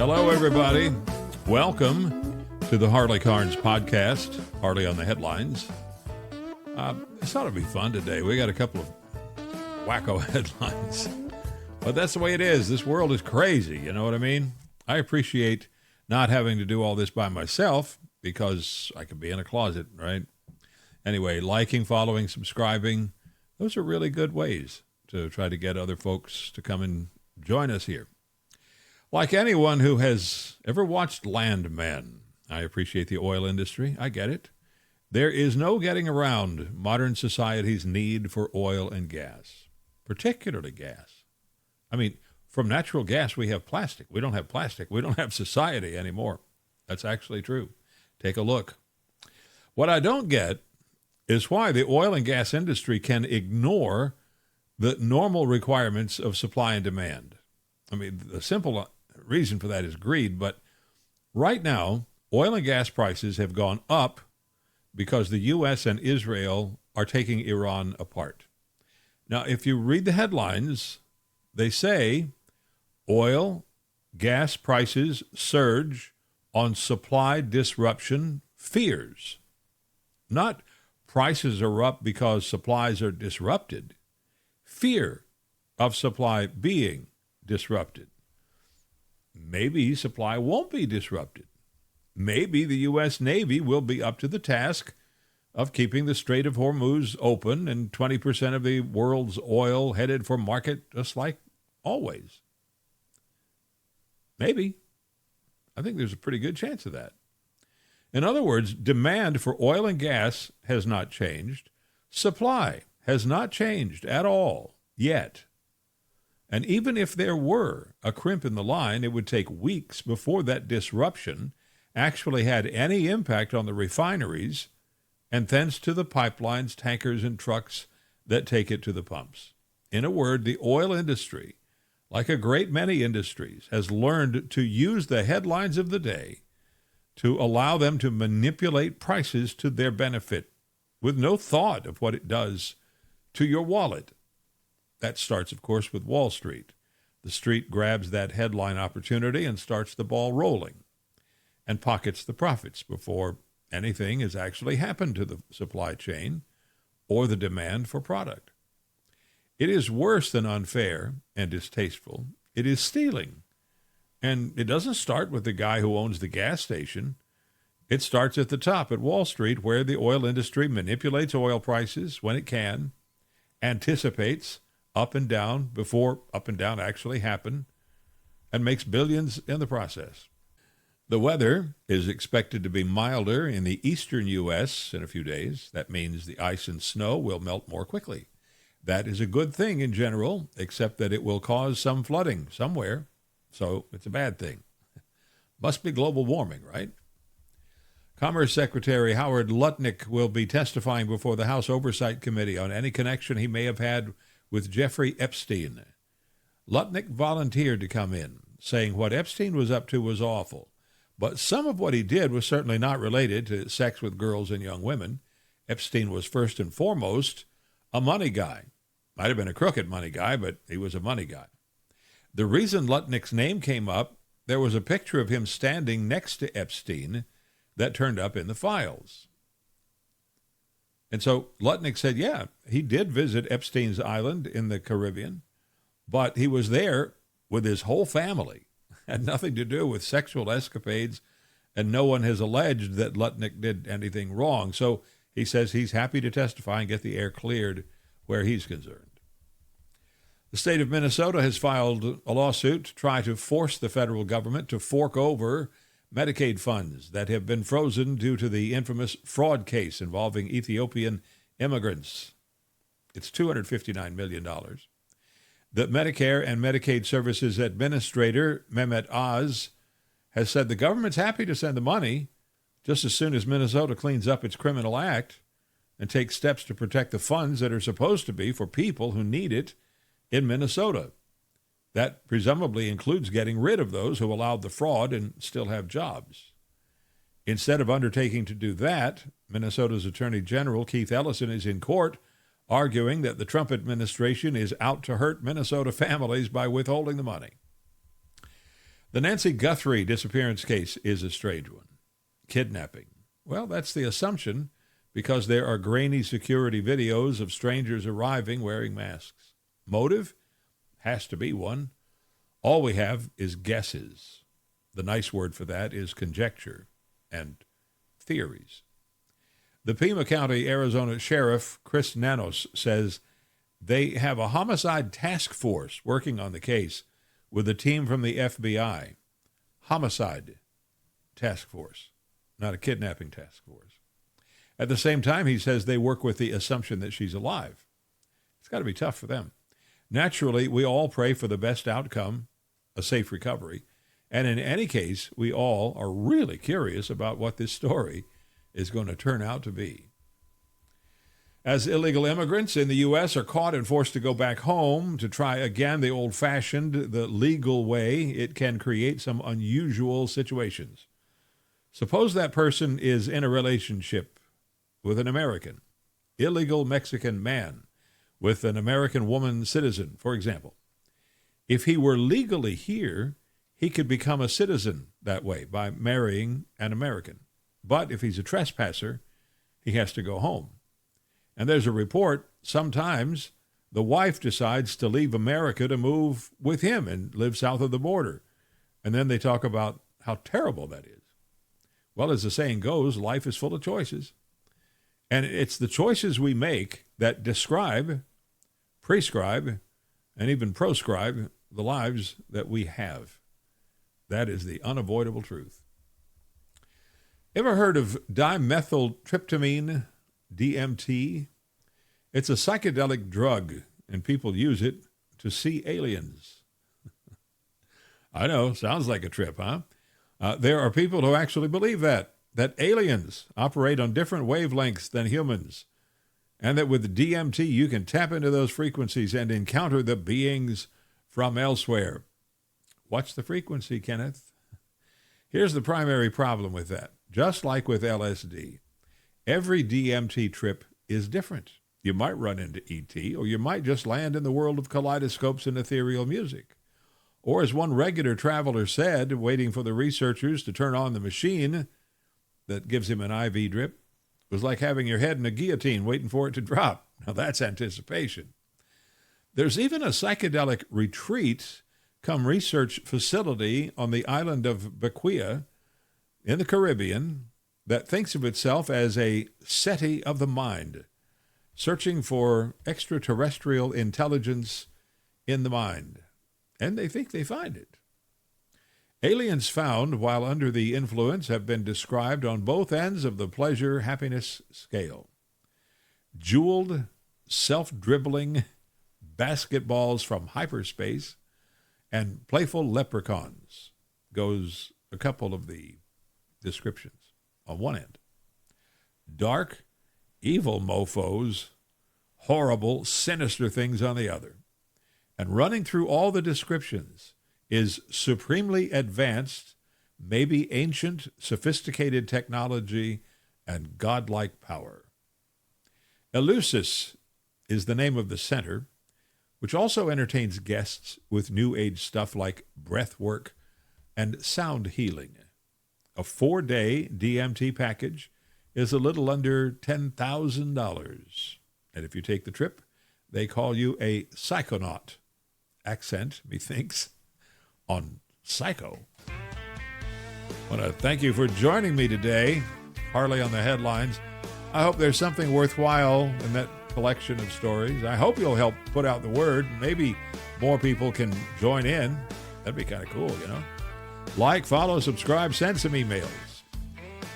Hello, everybody. Welcome to the Harley Carnes Podcast, Harley on the Headlines. I thought it'd be fun today. We got a couple of wacko headlines, but that's the way it is. This world is crazy, you know what I mean? I appreciate not having to do all this by myself because I could be in a closet, right? Anyway, liking, following, subscribing, those are really good ways to try to get other folks to come and join us here. Like anyone who has ever watched Landman, I appreciate the oil industry. I get it. There is no getting around modern society's need for oil and gas, particularly gas. I mean, from natural gas, we have plastic. We don't have plastic. We don't have society anymore. That's actually true. Take a look. What I don't get is why the oil and gas industry can ignore the normal requirements of supply and demand. I mean, the simple reason for that is greed, but right now, oil and gas prices have gone up because the U.S. and Israel are taking Iran apart. Now, if you read the headlines, they say oil, gas prices surge on supply disruption fears. Not prices are up because supplies are disrupted. Fear of supply being disrupted. Maybe supply won't be disrupted. Maybe the U.S. Navy will be up to the task of keeping the Strait of Hormuz open and 20% of the world's oil headed for market just like always. Maybe. I think there's a pretty good chance of that. In other words, demand for oil and gas has not changed. Supply has not changed at all yet. And even if there were a crimp in the line, it would take weeks before that disruption actually had any impact on the refineries and thence to the pipelines, tankers, and trucks that take it to the pumps. In a word, the oil industry, like a great many industries, has learned to use the headlines of the day to allow them to manipulate prices to their benefit with no thought of what it does to your wallet. That starts, of course, with Wall Street. The street grabs that headline opportunity and starts the ball rolling and pockets the profits before anything has actually happened to the supply chain or the demand for product. It is worse than unfair and distasteful. It is stealing. And it doesn't start with the guy who owns the gas station. It starts at the top at Wall Street, where the oil industry manipulates oil prices when it can, anticipates up and down before up and down actually happen, and makes billions in the process. The weather is expected to be milder in the eastern U.S. in a few days. That means the ice and snow will melt more quickly. That is a good thing in general, except that it will cause some flooding somewhere, so it's a bad thing. Must be global warming, right? Commerce Secretary Howard Lutnick will be testifying before the House Oversight Committee on any connection he may have had with Jeffrey Epstein. Lutnick volunteered to come in, saying what Epstein was up to was awful, but some of what he did was certainly not related to sex with girls and young women. Epstein was first and foremost a money guy. Might have been a crooked money guy, but he was a money guy. The reason Lutnick's name came up, there was a picture of him standing next to Epstein that turned up in the files. And so Lutnick said, yeah, he did visit Epstein's island in the Caribbean, but he was there with his whole family. Had nothing to do with sexual escapades, and no one has alleged that Lutnick did anything wrong. So he says he's happy to testify and get the air cleared where he's concerned. The state of Minnesota has filed a lawsuit to try to force the federal government to fork over Medicaid funds that have been frozen due to the infamous fraud case involving Ethiopian immigrants. It's $259 million. The Medicare and Medicaid Services Administrator, Mehmet Oz, has said the government's happy to send the money just as soon as Minnesota cleans up its criminal act and takes steps to protect the funds that are supposed to be for people who need it in Minnesota. That presumably includes getting rid of those who allowed the fraud and still have jobs. Instead of undertaking to do that, Minnesota's Attorney General Keith Ellison is in court arguing that the Trump administration is out to hurt Minnesota families by withholding the money. The Nancy Guthrie disappearance case is a strange one. Kidnapping. Well, that's the assumption because there are grainy security videos of strangers arriving wearing masks. Motive? Has to be one. All we have is guesses. The nice word for that is conjecture and theories. The Pima County, Arizona Sheriff Chris Nanos says they have a homicide task force working on the case with a team from the FBI. Homicide task force, not a kidnapping task force. At the same time, he says they work with the assumption that she's alive. It's got to be tough for them. Naturally, we all pray for the best outcome, a safe recovery. And in any case, we all are really curious about what this story is going to turn out to be. As illegal immigrants in the U.S. are caught and forced to go back home to try again the old-fashioned, the legal way, it can create some unusual situations. Suppose that person is in a relationship with an American, illegal Mexican man with an American woman citizen, for example. If he were legally here, he could become a citizen that way by marrying an American. But if he's a trespasser, he has to go home. And there's a report, sometimes the wife decides to leave America to move with him and live south of the border. And then they talk about how terrible that is. Well, as the saying goes, life is full of choices. And it's the choices we make that describe, prescribe, and even proscribe the lives that we have. That is the unavoidable truth. Ever heard of dimethyltryptamine? DMT. It's a psychedelic drug, and people use it to see aliens. I know, sounds like a trip, huh? There are people who actually believe that aliens operate on different wavelengths than humans, and that with DMT you can tap into those frequencies and encounter the beings from elsewhere. What's the frequency, Kenneth? Here's the primary problem with that. Just like with LSD, every DMT trip is different. You might run into ET, or you might just land in the world of kaleidoscopes and ethereal music. Or as one regular traveler said, waiting for the researchers to turn on the machine that gives him an IV drip, it was like having your head in a guillotine waiting for it to drop. Now that's anticipation. There's even a psychedelic retreat come research facility on the island of Bequia in the Caribbean that thinks of itself as a SETI of the mind, searching for extraterrestrial intelligence in the mind. And they think they find it. Aliens found while under the influence have been described on both ends of the pleasure-happiness scale. Jeweled, self-dribbling basketballs from hyperspace and playful leprechauns goes a couple of the descriptions on one end. Dark, evil mofos, horrible, sinister things on the other. And running through all the descriptions is supremely advanced, maybe ancient, sophisticated technology and godlike power. Eleusis is the name of the center, which also entertains guests with new age stuff like breath work and sound healing. A 4-day DMT package is a little under $10,000. And if you take the trip, they call you a psycho-naut. Accent, methinks, on psycho. I want to thank you for joining me today. Harley on the headlines. I hope there's something worthwhile in that collection of stories. I hope you'll help put out the word. Maybe more people can join in. That'd be kind of cool, you know. Like, follow, subscribe, send some emails.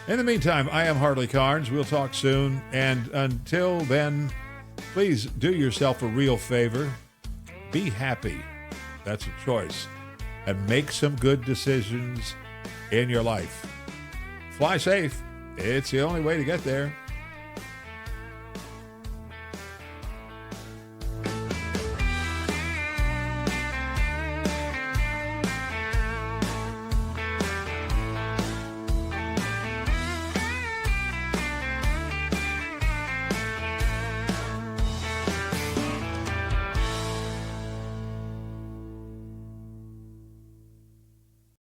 In the meantime, I am Harley Carnes. We'll talk soon. And until then, please do yourself a real favor. Be happy. That's a choice. And make some good decisions in your life. Fly safe. It's the only way to get there.